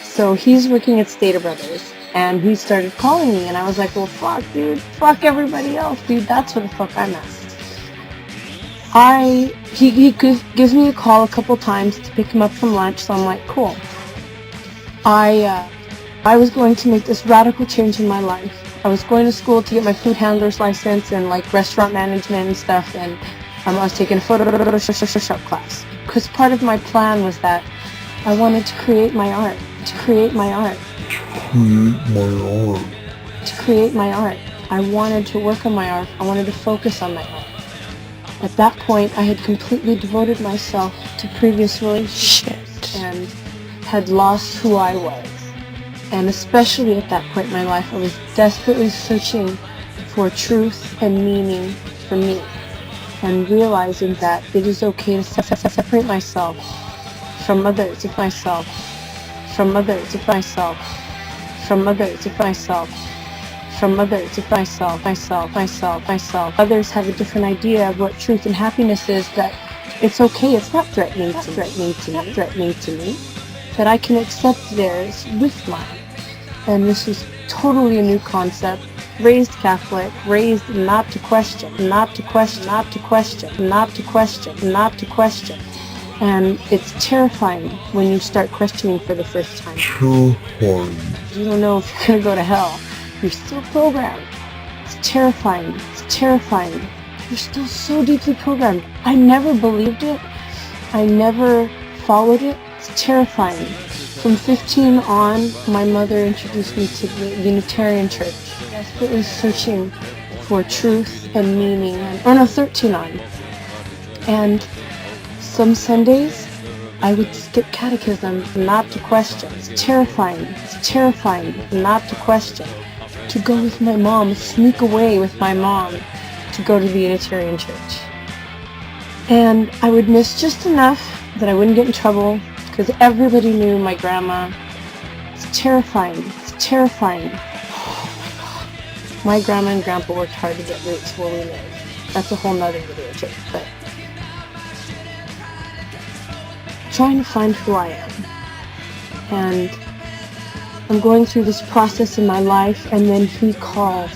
So he's working at Stater Brothers, and he started calling me, and I was like, well, fuck, dude, fuck everybody else, dude, that's what the fuck I'm at. He gives me a call a couple times to pick him up from lunch, so I'm like, cool. I was going to make this radical change in my life. I was going to school to get my food handler's license and like restaurant management and stuff, and I was taking a Photoshop class. Because part of my plan was that I wanted to create my art. To create my art. I wanted to work on my art. I wanted to focus on my art. At that point, I had completely devoted myself to previous relationships and had lost who I was. And especially at that point in my life, I was desperately searching for truth and meaning for me, and realizing that it is okay to separate myself from others of myself. From others of myself, from others of myself, from others of myself. Others have a different idea of what truth and happiness is, that it's okay, it's not threatening to me, that I can accept theirs with mine. And this is totally a new concept. Raised Catholic, raised not to question. And it's terrifying when you start questioning for the first time. Terrifying. You don't know if you're going to go to hell. You're still programmed. It's terrifying. You're still so deeply programmed. I never believed it. I never followed it. It's terrifying. From 15 on, my mother introduced me to the Unitarian Church. Desperately searching for truth and meaning. 13 on. And some Sundays, I would skip catechism not to question. It's terrifying not to question. To go with my mom, sneak away with my mom to go to the Unitarian Church. And I would miss just enough that I wouldn't get in trouble, because everybody knew my grandma. It's terrifying. Oh my God. My grandma and grandpa worked hard to get roots where we live. That's a whole nother video too, but trying to find who I am. And I'm going through this process in my life, and then he calls.